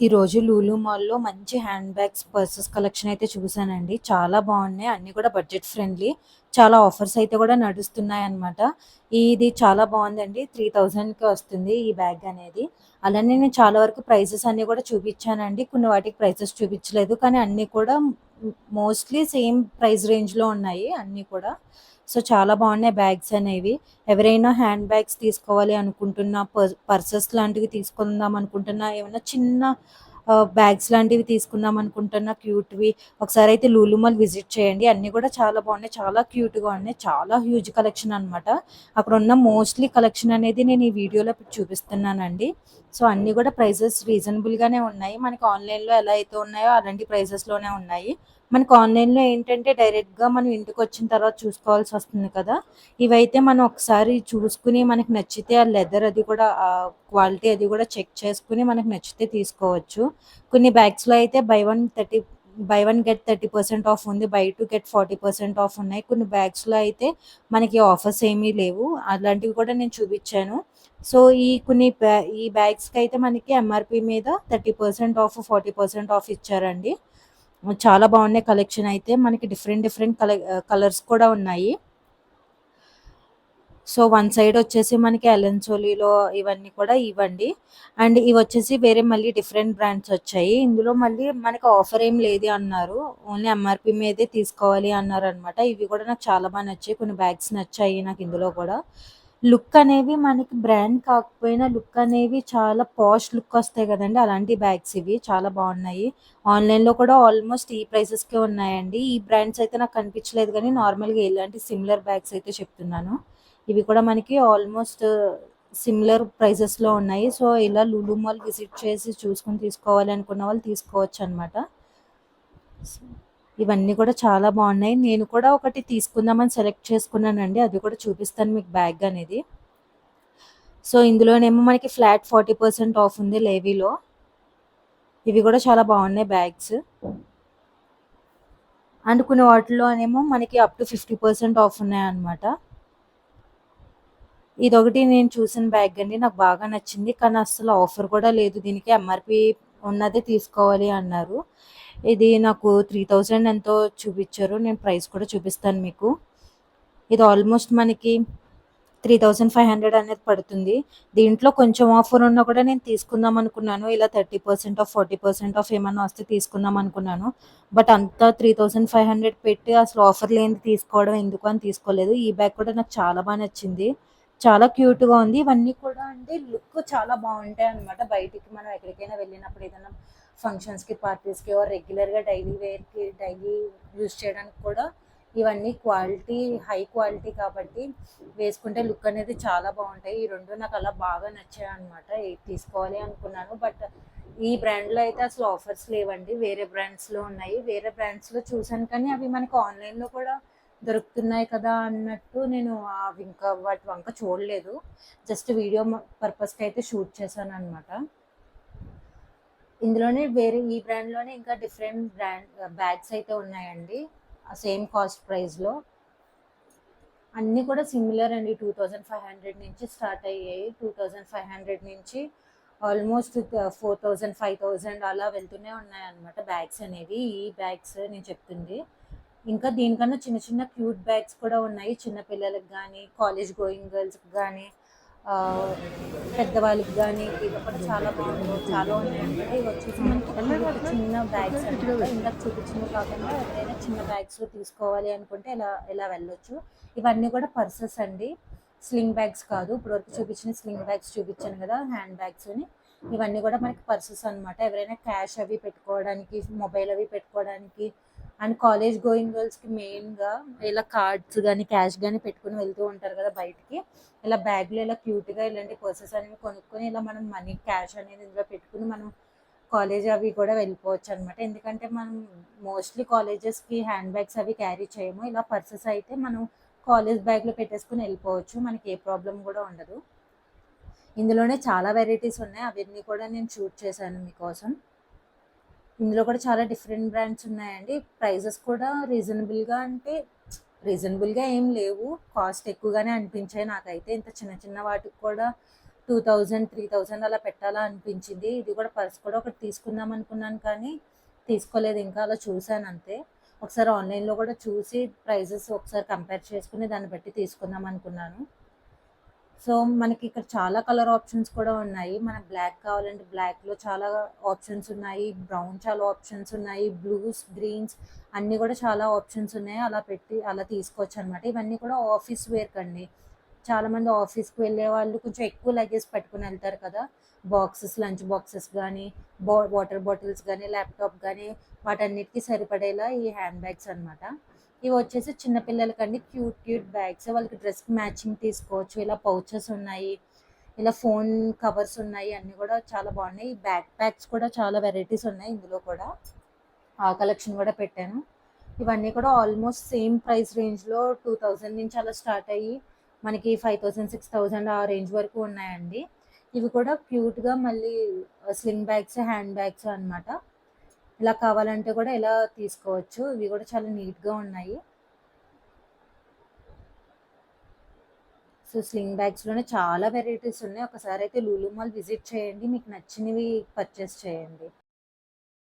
ఈరోజు లూలు మాల్‌లో మంచి హ్యాండ్ బ్యాగ్స్, పర్సెస్ కలెక్షన్ అయితే చూసానండి. చాలా బాగున్నాయి. అన్నీ కూడా బడ్జెట్ ఫ్రెండ్లీ. చాలా ఆఫర్స్ అయితే కూడా నడుస్తున్నాయన్నమాట. ఇది చాలా బాగుందండి. 3000కి వస్తుంది ఈ బ్యాగ్ అనేది. అలానే నేను చాలా వరకు ప్రైజెస్ అన్నీ కూడా చూపించానండి. కొన్ని వాటికి ప్రైజెస్ చూపించలేదు. కానీ అన్నీ కూడా మోస్ట్‌లీ సేమ్ ప్రైస్ రేంజ్‌లో ఉన్నాయి అన్నీ కూడా. సో, చాలా బాగున్నాయి బ్యాగ్స్ అనేవి. ఎవరైనా హ్యాండ్ బ్యాగ్స్ తీసుకోవాలి అనుకుంటున్నా, పర్సెస్ లాంటివి తీసుకుందాం అనుకుంటున్నా, ఏమన్నా చిన్న బ్యాగ్స్ లాంటివి తీసుకుందాం అనుకుంటున్నా క్యూట్‌వి, ఒకసారైతే లూలు మాల్ విజిట్ చేయండి. అన్నీ కూడా చాలా బాగున్నాయి. చాలా క్యూట్‌గా ఉన్నాయి. చాలా హ్యూజ్ కలెక్షన్ అనమాట. అక్కడున్న మోస్ట్‌లీ కలెక్షన్ అనేది నేను ఈ వీడియోలో చూపిస్తున్నానండి. సో, అన్నీ కూడా ప్రైజెస్ రీజనబుల్‌గానే ఉన్నాయి. మనకి ఆన్‌లైన్‌లో ఎలా అయితే ఉన్నాయో అలాంటి ప్రైజెస్‌లోనే ఉన్నాయి. మనకు ఆన్‌లైన్‌లో ఏంటంటే డైరెక్ట్‌గా మనం ఇంటికొచ్చిన తర్వాత చూసుకోవాల్సొస్తుంది కదా! ఇవైతే మనం ఒకసారి చూసుకుని మనకు నచ్చితే ఆ లెదర్ అది కూడా క్వాలిటీ అది కూడా చెక్ చేసుకొని మనకు నచ్చితే తీసుకోవచ్చు. కొన్ని బ్యాగ్స్‌లో అయితే బై వన్ గెట్ 30% ఆఫ్ ఉంది. బై 2 గెట్ 40% ఆఫ్ ఉన్నాయి. కొన్ని బ్యాగ్స్‌లో అయితే మనకి ఆఫర్స్ ఏమీ లేవు. అలాంటివి కూడా నేను చూపిచ్చాను. సో, ఈ బ్యాగ్స్‌కైతే మనకి ఎంఆర్‌పీ మీద 30% ఆఫ్, 40% ఆఫ్ ఇచ్చారండి. చాలా బాగున్నాయి కలెక్షన్ అయితే. మనకి డిఫరెంట్ డిఫరెంట్ కలర్స్ కూడా ఉన్నాయి. సో, వన్ సైడ్ వచ్చేసి మనకి ఎలన్ సోలీలో ఇవన్నీ కూడా ఇవ్వండి. అండ్ ఇవొచ్చేసి వేరే మళ్ళీ డిఫరెంట్ బ్రాండ్స్ వచ్చాయి. ఇందులో మళ్ళీ మనకి ఆఫర్ ఏం లేదు అన్నారు. ఓన్లీ ఎంఆర్‌పీ మీదే తీసుకోవాలి అన్నారనమాట. ఇవి కూడా నాకు చాలా బా నచ్చాయి. కొన్ని బ్యాగ్స్ నచ్చాయి నాకు ఇందులో కూడా. లుక్ అనేవి మనకి బ్రాండ్ కాకపోయినా లుక్ అనేవి చాలా పాష్ లుక్ వస్తాయి కదండీ! అలాంటి బ్యాగ్స్ ఇవి. చాలా బాగున్నాయి. ఆన్‌లైన్‌లో కూడా ఆల్మోస్ట్ ఈ ప్రైసెస్‌కే ఉన్నాయండి. ఈ బ్రాండ్స్ అయితే నాకు కనిపించలేదు గానీ నార్మల్‌గా ఇలాంటి సిమిలర్ బ్యాగ్స్ అయితే చెప్తున్నాను. ఇవి కూడా మనకి ఆల్మోస్ట్ సిమిలర్ ప్రైజెస్‌లో ఉన్నాయి. సో, ఇలా లులు మాల్ విజిట్ చేసి చూసుకొని తీసుకోవాలి అనుకున్న వాళ్ళు తీసుకోవచ్చనమాట. ఇవన్నీ కూడా చాలా బాగున్నాయి. నేను కూడా ఒకటి తీసుకుందామని సెలెక్ట్ చేసుకున్నానండి. అది కూడా చూపిస్తాను మీకు బ్యాగ్ అనేది. సో, ఇందులోనేమో మనకి ఫ్లాట్ 40% ఆఫ్ ఉంది లేవీలో. ఇవి కూడా చాలా బాగున్నాయి బ్యాగ్స్. అండ్ కొన్ని వాటిలోనేమో మనకి అప్ టు 50% ఆఫ్ ఉన్నాయన్నమాట. ఇదొకటి నేను చూసిన బ్యాగ్ అండి. నాకు బాగా నచ్చింది. కానీ అస్సలు ఆఫర్ కూడా లేదు దీనికి. ఎంఆర్‌పీ ఉన్నదే తీసుకోవాలి అన్నారు. ఇది నాకు 3000 ఎంతో చూపిచ్చారు. నేను ప్రైస్ కూడా చూపిస్తాను మీకు. ఇది ఆల్మోస్ట్ మనకి 3500 అనేది పడుతుంది. దీంట్లో కొంచెం ఆఫర్ ఉన్నా కూడా నేను తీసుకుందాం అనుకున్నాను. ఇలా 30% ఆఫ్, 40% ఆఫ్ ఏమన్నా వస్తే తీసుకుందాం అనుకున్నాను. బట్ అంతా 3500 పెట్టి అసలు ఆఫర్ లేనిది తీసుకోవడం ఎందుకు అని తీసుకోలేదు. ఈ బ్యాగ్ కూడా నాకు చాలా బా నచ్చింది. చాలా క్యూట్‌గా ఉంది. ఇవన్నీ కూడా అంటే లుక్ చాలా బావుంటాయన్నమాట. బయటికి మనం ఎక్కడికైనా వెళ్ళినప్పుడు ఏదైనా ఫంక్షన్స్‌కి, పార్టీస్‌కి ఆర్ రెగ్యులర్‌గా డైలీ వేర్‌కి డైలీ యూజ్ చేయడానికి కూడా ఇవన్నీ హై క్వాలిటీ కాబట్టి వేసుకుంటే లుక్ అనేది చాలా బాగుంటాయి. ఈ రెండు నాకు అలా బాగా నచ్చాయి అనమాట. ఇది తీసుకోవాలి అనుకున్నాను. బట్ ఈ బ్రాండ్లో అయితే అసలు ఆఫర్స్ లేవండి. వేరే బ్రాండ్స్లో ఉన్నాయి. వేరే బ్రాండ్స్లో చూసాను కానీ అవి మనకు ఆన్లైన్లో కూడా దొరుకుతున్నాయి కదా అన్నట్టు నేను అవి ఇంకా వాటి వంక చూడలేదు. జస్ట్ వీడియో పర్పస్కి అయితే షూట్ చేశాను అనమాట. ఇందులోనే ఈ బ్రాండ్లోనే ఇంకా డిఫరెంట్ బ్యాగ్స్ అయితే ఉన్నాయండి. సేమ్ కాస్ట్ ప్రైస్లో. అన్నీ కూడా సిమిలర్ అండి. 2500 నుంచి స్టార్ట్ అయ్యాయి. 2500 నుంచి ఆల్మోస్ట్ 4000, 5000 అలా వెళ్తూనే ఉన్నాయన్నమాట బ్యాగ్స్ అనేవి. ఈ బ్యాగ్స్ నేను చెప్తుంది. ఇంకా దీనికన్నా చిన్న చిన్న క్యూట్ బ్యాగ్స్ కూడా ఉన్నాయి. చిన్న పిల్లలకి కానీ, కాలేజ్ గోయింగ్ గర్ల్స్కి కానీ, పెద్దవాళ్ళకి కానీ ఇవి కూడా చాలా బాగున్నాయి. చాలా ఉన్నాయన్నమాట. ఇవి వచ్చేసి మనకి క్యూట్ చిన్న బ్యాగ్స్ అనమాట. ఇందాక చూపించినవి కాకుండా ఎవరైనా చిన్న బ్యాగ్స్ తీసుకోవాలి అనుకుంటే ఇలా ఇలా వెళ్ళొచ్చు. ఇవన్నీ కూడా పర్సెస్ అండి. స్లింగ్ బ్యాగ్స్ కాదు. ఇప్పటివరకు చూపించిన స్లింగ్ బ్యాగ్స్ చూపించాను కదా హ్యాండ్ బ్యాగ్స్ని. ఇవన్నీ కూడా మనకి పర్సెస్ అనమాట. ఎవరైనా క్యాష్ అవి పెట్టుకోవడానికి, మొబైల్ అవి పెట్టుకోవడానికి అండ్ కాలేజ్ గోయింగ్ గర్ల్స్కి మెయిన్గా ఇలా కార్డ్స్ కానీ క్యాష్ కానీ పెట్టుకుని వెళ్తూ ఉంటారు కదా బయటికి. ఇలా బ్యాగ్లో ఇలా క్యూట్గా ఇలాంటి పర్సెస్ అనేవి కొనుక్కొని ఇలా మనం మనీ క్యాష్ అనేది ఇందులో పెట్టుకుని మనం కాలేజ్ అవి కూడా వెళ్ళిపోవచ్చు అనమాట. ఎందుకంటే మనం మోస్ట్లీ కాలేజెస్కి హ్యాండ్ బ్యాగ్స్ అవి క్యారీ చేయము. ఇలా పర్సెస్ అయితే మనం కాలేజ్ బ్యాగ్లో పెట్టేసుకుని వెళ్ళిపోవచ్చు. మనకి ఏ ప్రాబ్లం కూడా ఉండదు. ఇందులోనే చాలా వెరైటీస్ ఉన్నాయి. అవన్నీ కూడా నేను షూట్ చేశాను మీకోసం. ఇందులో కూడా చాలా డిఫరెంట్ బ్రాండ్స్ ఉన్నాయండి. ప్రైజెస్ కూడా రీజనబుల్గా ఏం లేవు. కాస్ట్ ఎక్కువగానే అనిపించాయి నాకైతే. ఇంత చిన్న చిన్న వాటికి కూడా 2000, 3000 అలా పెట్టాలా అనిపించింది. ఇది కూడా పర్స్ కూడా ఒకటి తీసుకుందాం అనుకున్నాను కానీ తీసుకోలేదు ఇంకా. అలా చూసానంతే. ఒకసారి ఆన్‌లైన్‌లో కూడా చూసి ప్రైజెస్ ఒకసారి కంపేర్ చేసుకొని దాన్ని బట్టి తీసుకుందాం అనుకున్నాను. సో, మనకిక్కడ చాలా కలర్ ఆప్షన్స్ కూడా ఉన్నాయి. మనకు బ్లాక్ కావాలంటే బ్లాక్‌లో చాలా ఆప్షన్స్ ఉన్నాయి. బ్రౌన్ చాలా ఆప్షన్స్ ఉన్నాయి. బ్లూస్, గ్రీన్స్ అన్నీ గూడా చాలా ఆప్షన్స్ ఉన్నాయి. అలా పెట్టి అలా తీసుకోవచ్చనమాట. ఇవన్నీ కూడా ఆఫీస్ వేర్‌కండి. చాలామంది ఆఫీస్‌కి వెళ్ళేవాళ్ళు కొంచెం ఎక్కువ లగేజ్ పట్టుకొనెళ్తారు కదా! బాక్సెస్, లంచ్ బాక్సెస్ గానీ, వాటర్ బాటిల్స్ గానీ, ల్యాప్‌టాప్ గానీ వాటన్నిటికి సరిపడేలా ఈ హ్యాండ్ బ్యాగ్స్ అనమాట. ఇవొచ్చేసి చిన్న పిల్లలకండి క్యూట్ క్యూట్ బ్యాగ్స్. వాళ్ళకి డ్రెస్‌కి మ్యాచింగ్ తీసుకోవచ్చు. ఇలా పౌచెస్ ఉన్నాయి. ఇలా ఫోన్ కవర్స్ ఉన్నాయి. అన్నీ గూడా చాలా బాగున్నాయి. ఈ బ్యాక్ ప్యాక్స్ కూడా చాలా వెరైటీస్ ఉన్నాయి ఇందులో కూడా. ఆ కలెక్షన్ గూడా పెట్టాను. ఇవన్నీ కూడా ఆల్మోస్ట్ సేమ్ ప్రైస్ రేంజ్‌లో 2000 నుంచి అలా స్టార్ట్ అయ్యి మనకి 5000, 6000 ఆ రేంజ్ వరకు ఉన్నాయండి. ఇవి కూడా క్యూట్‌గా మళ్ళీ స్లింగ్ బ్యాగ్స్, హ్యాండ్ బ్యాగ్స్ అనమాట. ఇలా కావాలంటే కూడా ఇలా తీసుకోవచ్చు. ఇవి కూడా చాలా నీట్‌గా ఉన్నాయి. సో, స్లింగ్ బ్యాగ్స్‌లోనే చాలా వెరైటీస్ ఉన్నాయి. ఒకసారైతే లూలు మాల్ విజిట్ చేయండి. మీకు నచ్చినవి పర్చేస్ చేయండి.